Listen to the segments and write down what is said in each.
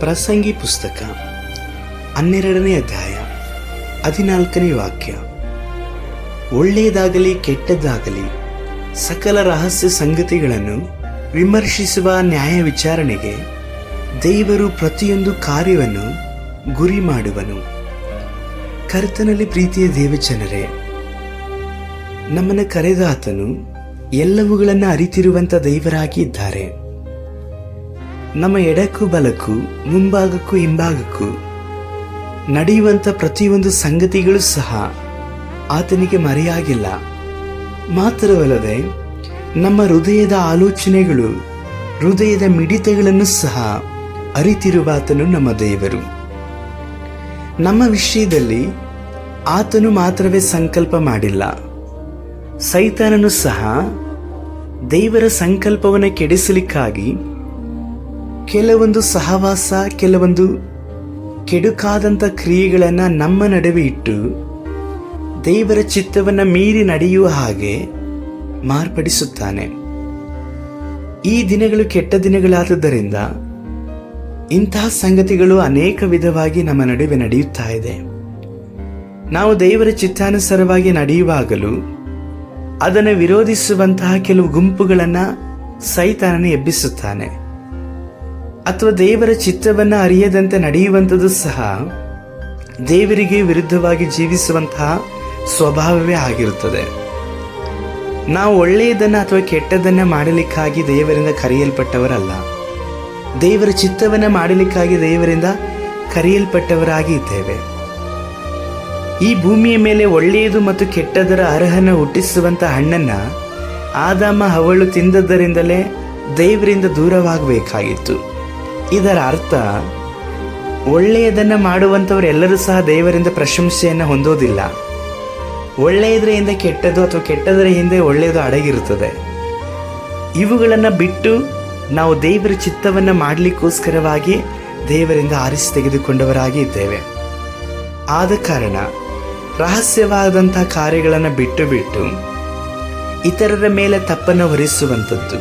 ಪ್ರಸಂಗಿ ಪುಸ್ತಕ 12ನೇ ಅಧ್ಯಾಯ 14ನೇ ವಾಕ್ಯ. ಒಳ್ಳೆಯದಾಗಲಿ ಕೆಟ್ಟದ್ದಾಗಲಿ ಸಕಲ ರಹಸ್ಯ ಸಂಗತಿಗಳನ್ನು ವಿಮರ್ಶಿಸುವ ನ್ಯಾಯ ವಿಚಾರಣೆಗೆ ದೇವರು ಪ್ರತಿಯೊಂದು ಕಾರ್ಯವನ್ನು ಗುರಿ ಮಾಡುವನು. ಕರ್ತನಲ್ಲಿ ಪ್ರೀತಿಯ ದೇವಜನರೇ, ನಮ್ಮನ್ನು ಕರೆದ ಆತನು ಎಲ್ಲವುಗಳನ್ನು ಅರಿತಿರುವಂಥ ದೇವರಾಗಿ ಇದ್ದಾರೆ. ನಮ್ಮ ಎಡಕ್ಕೂ ಬಲಕ್ಕೂ ಮುಂಭಾಗಕ್ಕೂ ಹಿಂಭಾಗಕ್ಕೂ ನಡೆಯುವಂಥ ಪ್ರತಿಯೊಂದು ಸಂಗತಿಗಳು ಸಹ ಆತನಿಗೆ ಮರೆಯಾಗಿಲ್ಲ. ಮಾತ್ರವಲ್ಲದೆ ನಮ್ಮ ಹೃದಯದ ಆಲೋಚನೆಗಳು, ಹೃದಯದ ಮಿಡಿತಗಳನ್ನು ಸಹ ಅರಿತಿರುವ ಆತನು ನಮ್ಮ ದೇವರು. ನಮ್ಮ ವಿಷಯದಲ್ಲಿ ಆತನು ಮಾತ್ರವೇ ಸಂಕಲ್ಪ ಮಾಡಿಲ್ಲ, ಸೈತಾನನು ಸಹ ದೇವರ ಸಂಕಲ್ಪವನ್ನು ಕೆಡಿಸಲಿಕ್ಕಾಗಿ ಕೆಲವೊಂದು ಸಹವಾಸ, ಕೆಲವೊಂದು ಕೆಡುಕಾದಂಥ ಕ್ರಿಯೆಗಳನ್ನು ನಮ್ಮ ನಡುವೆ ಇಟ್ಟು ದೇವರ ಚಿತ್ತವನ್ನು ಮೀರಿ ನಡೆಯುವ ಹಾಗೆ ಮಾರ್ಪಡಿಸುತ್ತಾನೆ. ಈ ದಿನಗಳು ಕೆಟ್ಟ ದಿನಗಳಾದುದರಿಂದ ಇಂತಹ ಸಂಗತಿಗಳು ಅನೇಕ ವಿಧವಾಗಿ ನಮ್ಮ ನಡುವೆ ನಡೆಯುತ್ತಾ ಇದೆ. ನಾವು ದೇವರ ಚಿತ್ತಾನುಸಾರವಾಗಿ ನಡೆಯುವಾಗಲೂ ಅದನ್ನು ವಿರೋಧಿಸುವಂತಹ ಕೆಲವು ಗುಂಪುಗಳನ್ನು ಸೈತಾನನು ಎಬ್ಬಿಸುತ್ತಾನೆ. ಅಥವಾ ದೇವರ ಚಿತ್ತವನ್ನು ಅರಿಯದಂತೆ ನಡೆಯುವಂಥದ್ದು ಸಹ ದೇವರಿಗೆ ವಿರುದ್ಧವಾಗಿ ಜೀವಿಸುವಂತಹ ಸ್ವಭಾವವೇ ಆಗಿರುತ್ತದೆ. ನಾವು ಒಳ್ಳೆಯದನ್ನು ಅಥವಾ ಕೆಟ್ಟದನ್ನು ಮಾಡಲಿಕ್ಕಾಗಿ ದೇವರಿಂದ ಕರೆಯಲ್ಪಟ್ಟವರಲ್ಲ, ದೇವರ ಚಿತ್ತವನ್ನು ಮಾಡಲಿಕ್ಕಾಗಿ ದೇವರಿಂದ ಕರೆಯಲ್ಪಟ್ಟವರಾಗಿ ಇದ್ದೇವೆ. ಈ ಭೂಮಿಯ ಮೇಲೆ ಒಳ್ಳೆಯದು ಮತ್ತು ಕೆಟ್ಟದರ ಅರ್ಹನ ಹುಟ್ಟಿಸುವಂಥ ಹಣ್ಣನ್ನು ಆದಾಮ ಹವ್ವಳು ತಿಂದದ್ದರಿಂದಲೇ ದೇವರಿಂದ ದೂರವಾಗಬೇಕಾಗಿತ್ತು. ಇದರ ಅರ್ಥ, ಒಳ್ಳೆಯದನ್ನು ಮಾಡುವಂಥವರೆಲ್ಲರೂ ಸಹ ದೇವರಿಂದ ಪ್ರಶಂಸೆಯನ್ನು ಹೊಂದೋದಿಲ್ಲ. ಒಳ್ಳೆಯದರ ಹಿಂದೆ ಕೆಟ್ಟದ್ದು ಅಥವಾ ಕೆಟ್ಟದರ ಹಿಂದೆ ಒಳ್ಳೆಯದು ಅಡಗಿರುತ್ತದೆ. ಇವುಗಳನ್ನು ಬಿಟ್ಟು ನಾವು ದೇವರ ಚಿತ್ತವನ್ನು ಮಾಡಲಿಕ್ಕೋಸ್ಕರವಾಗಿ ದೇವರಿಂದ ಆರಿಸಿ ತೆಗೆದುಕೊಂಡವರಾಗಿ ಇದ್ದೇವೆ. ಆದ ಕಾರಣ ರಹಸ್ಯವಾದಂಥ ಕಾರ್ಯಗಳನ್ನು ಬಿಟ್ಟು ಇತರರ ಮೇಲೆ ತಪ್ಪನ್ನು ಹೊರಿಸುವಂಥದ್ದು,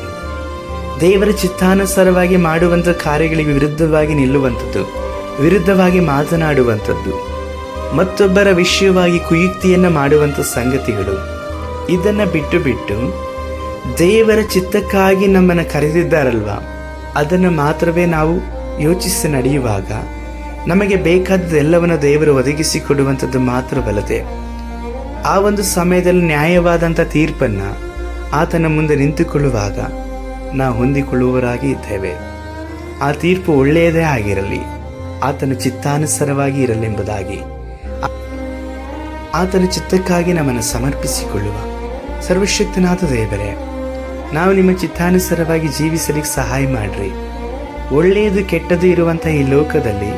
ದೇವರ ಚಿತ್ತಾನುಸಾರವಾಗಿ ಮಾಡುವಂಥ ಕಾರ್ಯಗಳಿಗೆ ವಿರುದ್ಧವಾಗಿ ನಿಲ್ಲುವಂಥದ್ದು, ವಿರುದ್ಧವಾಗಿ ಮಾತನಾಡುವಂಥದ್ದು, ಮತ್ತೊಬ್ಬರ ವಿಷಯವಾಗಿ ಕುಯುಕ್ತಿಯನ್ನು ಮಾಡುವಂಥ ಸಂಗತಿಗಳು, ಇದನ್ನು ಬಿಟ್ಟು ದೇವರ ಚಿತ್ತಕ್ಕಾಗಿ ನಮ್ಮನ್ನು ಕರೆದಿದ್ದಾರಲ್ವ, ಅದನ್ನು ಮಾತ್ರವೇ ನಾವು ಯೋಚಿಸಿ ನಡೆಯುವಾಗ ನಮಗೆ ಬೇಕಾದದ್ದೆಲ್ಲವನ್ನು ದೇವರು ಒದಗಿಸಿಕೊಡುವಂಥದ್ದು ಮಾತ್ರವಲ್ಲದೆ ಆ ಒಂದು ಸಮಯದಲ್ಲಿ ನ್ಯಾಯವಾದಂಥ ತೀರ್ಪನ್ನು ಆತನ ಮುಂದೆ ನಿಂತುಕೊಳ್ಳುವಾಗ ನಾವು ಹೊಂದಿಕೊಳ್ಳುವವರಾಗಿ ಇದ್ದೇವೆ. ಆ ತೀರ್ಪು ಒಳ್ಳೆಯದೇ ಆಗಿರಲಿ, ಆತನ ಚಿತ್ತಾನುಸಾರವಾಗಿ ಇರಲೆಂಬುದಾಗಿ ಆತನ ಚಿತ್ತಕ್ಕಾಗಿ ನಮ್ಮನ್ನು ಸಮರ್ಪಿಸಿಕೊಳ್ಳುವ ಸರ್ವಶಕ್ತನಾದ ದೇವರೇ, ನಾವು ನಿಮ್ಮ ಚಿತ್ತಾನುಸಾರವಾಗಿ ಜೀವಿಸಲಿಕ್ಕೆ ಸಹಾಯ ಮಾಡಿರಿ. ಒಳ್ಳೆಯದು ಕೆಟ್ಟದು ಇರುವಂಥ ಈ ಲೋಕದಲ್ಲಿ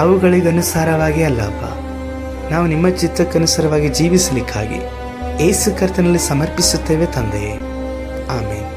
ಅವುಗಳಿಗನುಸಾರವಾಗಿ ಅಲ್ಲಪ್ಪ, ನಾವು ನಿಮ್ಮ ಚಿತ್ತಕ್ಕನುಸಾರವಾಗಿ ಜೀವಿಸಲಿಕ್ಕಾಗಿ ಯೇಸು ಕರ್ತನಲ್ಲಿ ಸಮರ್ಪಿಸುತ್ತೇವೆ ತಂದೆಯೇ. ಆಮೇನ್.